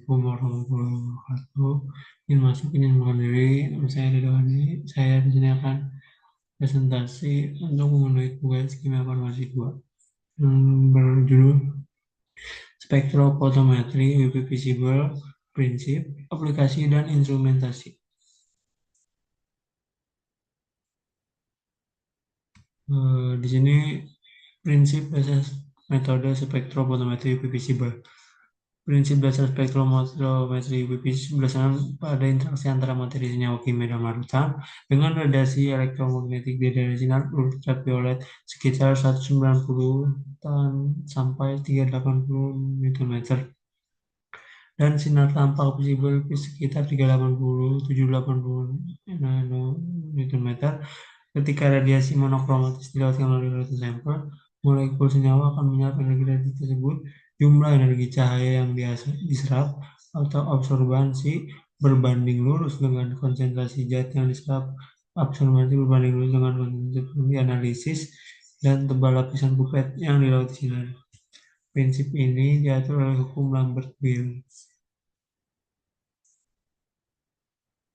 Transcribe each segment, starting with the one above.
Assalamualaikum warahmatullahi wabarakatuh. Ingin masuk, ingin menghadiri, nama saya Ridwani. Saya di sini akan presentasi untuk memenuhi tugas kimia farmasi 2 yang berjudul Spektrofotometri UV Visible, Prinsip, Aplikasi, dan Instrumentasi. Di sini prinsip dasar metode spektrofotometri UV Visible. Prinsip dasar spektrometri UV berdasarkan pada interaksi antara materi senyawa kimia dan larutan dengan radiasi elektromagnetik dari sinar ultraviolet sekitar 190 sampai 380 Nm dan sinar tampak visible sekitar 380-780 Nm. Ketika radiasi monokromatis dilewatkan melalui larutan sampel, molekul senyawa akan menyerap energi radiasi tersebut. Jumlah energi cahaya yang diserap atau absorbansi berbanding lurus dengan konsentrasi zat yang diserap. Absorbansi berbanding lurus dengan konsentrasi dianalisis dan tebal lapisan pipet yang dilewati sinar. Prinsip ini diatur oleh hukum Lambert-Wiel.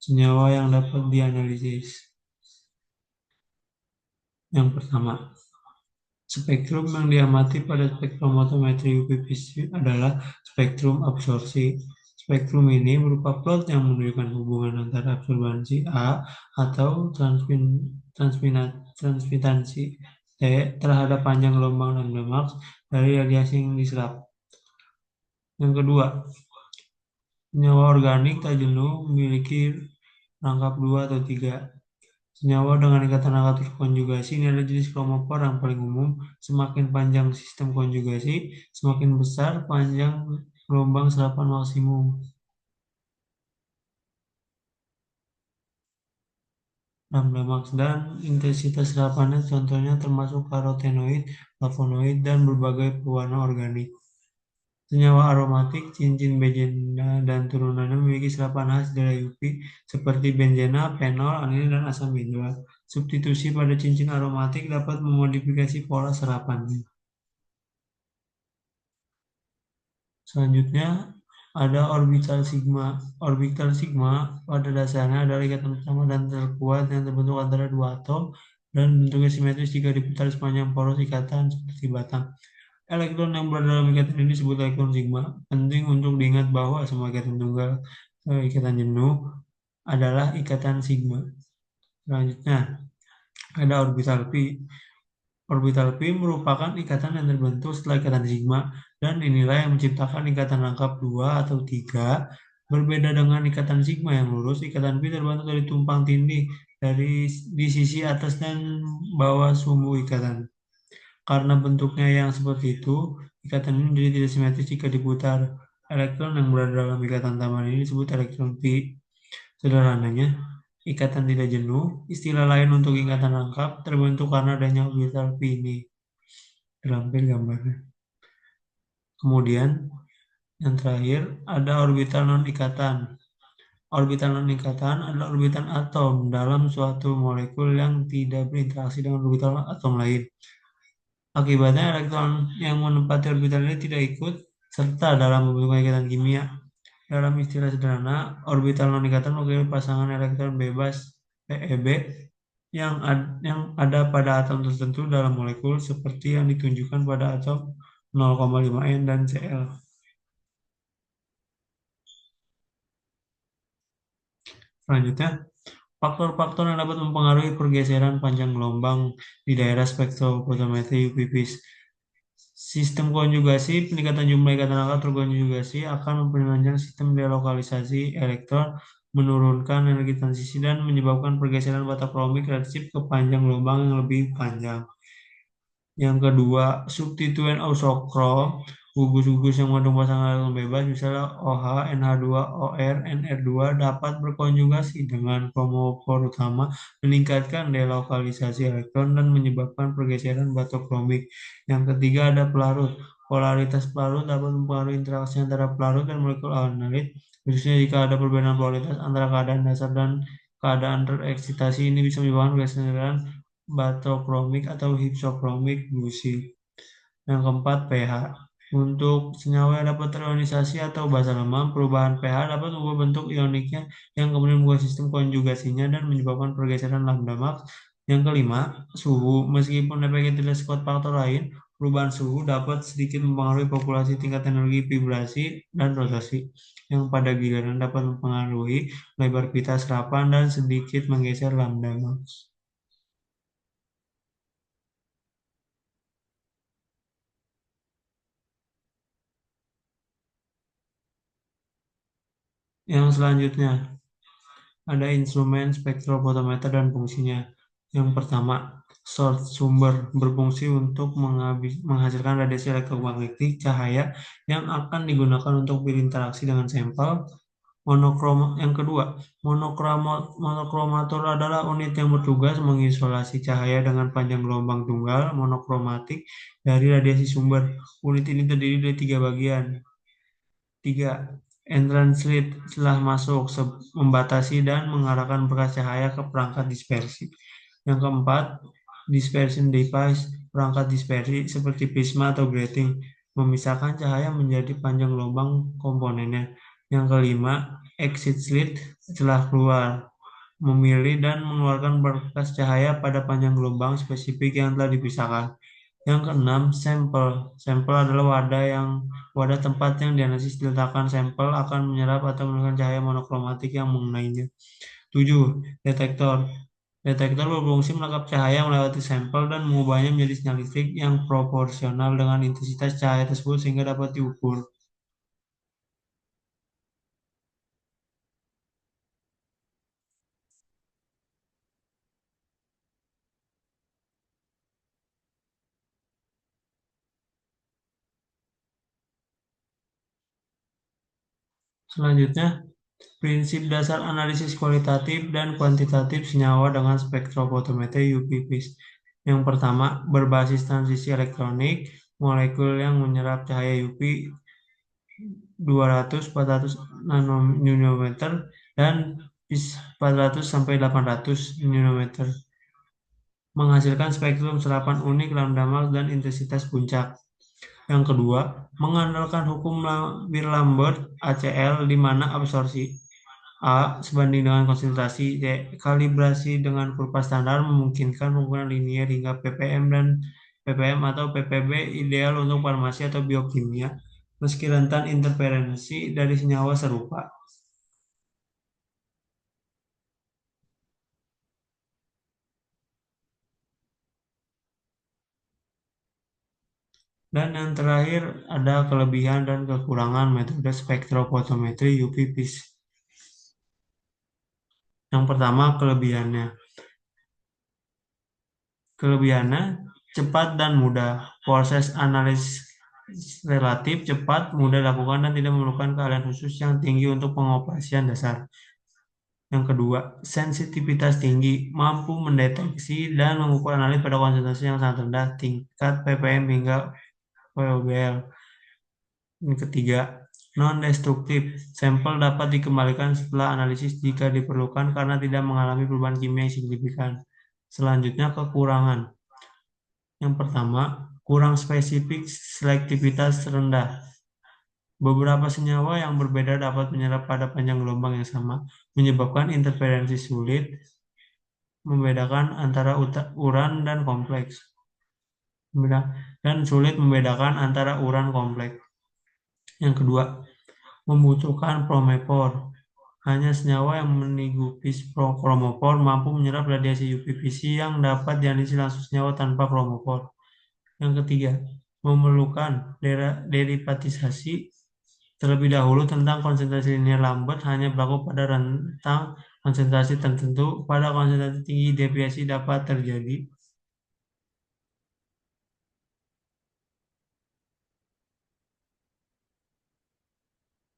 Senyawa yang dapat dianalisis. Yang pertama, spektrum yang diamati pada spektrofotometri UV adalah spektrum absorpsi. Spektrum ini berupa plot yang menunjukkan hubungan antara absorbansi A atau transmitansi T terhadap panjang gelombang lambda max dari radiasi yang diserap. Yang kedua, senyawa organik tak jenuh memiliki rangkap 2 atau 3. Senyawa dengan ikatan rangka terkonjugasi ini adalah jenis kromofor yang paling umum. Semakin panjang sistem konjugasi, semakin besar panjang gelombang serapan maksimum. Lambda max dan intensitas serapannya contohnya termasuk karotenoid, flavonoid, dan berbagai pewarna organik. Senyawa aromatik, cincin benzena dan turunannya memiliki serapan khas dari UV seperti benzena, fenol, anilin, dan asam benzoat. Substitusi pada cincin aromatik dapat memodifikasi pola serapannya. Selanjutnya ada orbital sigma. Orbital sigma pada dasarnya adalah ikatan utama dan terkuat yang terbentuk antara dua atom dan bentuknya simetris jika diputar sepanjang poros ikatan seperti batang. Elektron yang berada dalam ikatan ini disebut elektron sigma. Penting untuk diingat bahwa semua ikatan tunggal ikatan jenuh adalah ikatan sigma. Selanjutnya ada orbital pi. Orbital pi merupakan ikatan yang terbentuk setelah ikatan sigma dan inilah yang menciptakan ikatan rangkap 2 atau 3. Berbeda dengan ikatan sigma yang lurus, ikatan pi terbentuk dari tumpang tindih di sisi atas dan bawah sumbu ikatan. Karena bentuknya yang seperti itu, ikatan ini menjadi tidak simetris jika diputar. Elektron yang berada dalam ikatan tambahan ini disebut elektron pi. Sederhananya, ikatan tidak jenuh, istilah lain untuk ikatan rangkap, terbentuk karena adanya orbital pi ini. Dilampir gambarnya. Kemudian, yang terakhir, ada orbital non-ikatan. Orbital non-ikatan adalah orbital atom dalam suatu molekul yang tidak berinteraksi dengan orbital atom lain. Akibatnya, elektron yang menempati orbital ini tidak ikut serta dalam pembentukan ikatan kimia. Dalam istilah sederhana, orbital non-ikatan mewakili pasangan elektron bebas PeB yang ada pada atom tertentu dalam molekul seperti yang ditunjukkan pada atom 0,5 N dan Cl. Selanjutnya, faktor-faktor yang dapat mempengaruhi pergeseran panjang gelombang di daerah spektrofotometri UV-Vis. Sistem konjugasi, peningkatan jumlah ikatan rangka terkonjugasi akan memperpanjang sistem delokalisasi elektron, menurunkan energi transisi, dan menyebabkan pergeseran bata kromik reaksif ke panjang gelombang yang lebih panjang. Yang kedua, substituen isokrom, gugus-gugus yang mengandung pasangan elektron bebas, misalnya OH, NH2, OR, NR2, dapat berkonjugasi dengan kromofor utama, meningkatkan delokalisasi elektron, dan menyebabkan pergeseran bata kromik. Yang ketiga, ada pelarut. Polaritas pelarut dapat mempengaruhi interaksi antara pelarut dan molekul analit, khususnya jika ada perbedaan polaritas antara keadaan dasar dan keadaan tereksitasi. Ini bisa menyebabkan pergeseran batokromik atau hypsokromik gusi. Yang keempat, pH. Untuk senyawa yang dapat terionisasi atau basa lemah, perubahan pH dapat mengubah bentuk ioniknya yang kemudian mengubah sistem konjugasinya dan menyebabkan pergeseran lambda max. Yang kelima, suhu. Meskipun efeknya tidak sekuat faktor lain, perubahan suhu dapat sedikit mempengaruhi populasi tingkat energi vibrasi dan rotasi, yang pada giliran dapat mempengaruhi lebar pita serapan dan sedikit menggeser lambda max. Yang selanjutnya, ada instrumen spektrofotometer dan fungsinya. Yang pertama, source sumber berfungsi untuk menghasilkan radiasi elektromagnetik cahaya yang akan digunakan untuk berinteraksi dengan sampel. Yang kedua, monokromator adalah unit yang bertugas mengisolasi cahaya dengan panjang gelombang tunggal monokromatik dari radiasi sumber. Unit ini terdiri dari tiga bagian. Tiga, entrance slit setelah masuk membatasi dan mengarahkan berkas cahaya ke perangkat dispersi. Yang keempat, dispersion device, perangkat dispersi seperti prisma atau grating, memisahkan cahaya menjadi panjang gelombang komponennya. Yang kelima, exit slit setelah keluar, memilih dan mengeluarkan berkas cahaya pada panjang gelombang spesifik yang telah dipisahkan. Yang keenam, sampel. Sampel adalah wadah tempat yang dianalisis diletakkan. Sampel akan menyerap atau menurunkan cahaya monokromatik yang mengenainya. 7. Detektor. Detektor berfungsi menangkap cahaya melewati sampel dan mengubahnya menjadi sinyal listrik yang proporsional dengan intensitas cahaya tersebut sehingga dapat diukur. Selanjutnya, prinsip dasar analisis kualitatif dan kuantitatif senyawa dengan spektrofotometri UV-Vis. Yang pertama, berbasis transisi elektronik, molekul yang menyerap cahaya UV 200-400 nanometer dan 400 sampai 800 nanometer, menghasilkan spektrum serapan unik lambda max dan intensitas puncak. Yang kedua, mengandalkan hukum Beer-Lambert ACL di mana absorpsi A sebanding dengan konsentrasi D. Kalibrasi dengan kurva standar memungkinkan penggunaan linier hingga ppm dan ppm atau ppb ideal untuk farmasi atau biokimia, meski rentan interferensi dari senyawa serupa. Dan yang terakhir ada kelebihan dan kekurangan metode spektrofotometri UV-Vis. Yang pertama, kelebihannya. Kelebihannya cepat dan mudah. Proses analisis relatif cepat, mudah dilakukan dan tidak memerlukan keahlian khusus yang tinggi untuk pengoperasian dasar. Yang kedua, sensitivitas tinggi, mampu mendeteksi dan mengukur analis pada konsentrasi yang sangat rendah, tingkat ppm hingga VOBL. Yang ketiga, non-destruktif, sampel dapat dikembalikan setelah analisis jika diperlukan karena tidak mengalami perubahan kimia yang signifikan. Selanjutnya, kekurangan. Yang pertama, kurang spesifik, selektivitas rendah. Beberapa senyawa yang berbeda dapat menyerap pada panjang gelombang yang sama, menyebabkan interferensi sulit membedakan antara uran dan kompleks. Dan sulit membedakan antara uran kompleks. Yang kedua, membutuhkan promepor. Hanya senyawa yang menigupi kromopor mampu menyerap radiasi UV-Vis yang dapat dianalisis langsung senyawa tanpa kromopor. Yang ketiga, memerlukan derivatisasi terlebih dahulu tentang konsentrasi linear Lambert hanya berlaku pada rentang konsentrasi tertentu. Pada konsentrasi tinggi, deviasi dapat terjadi.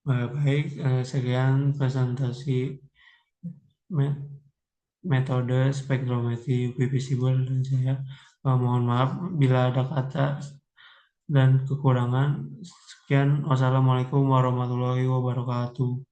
Baik, sekian presentasi metode spektrometri UV visible dan saya mohon maaf bila ada kata dan kekurangan. Sekian, wassalamualaikum warahmatullahi wabarakatuh.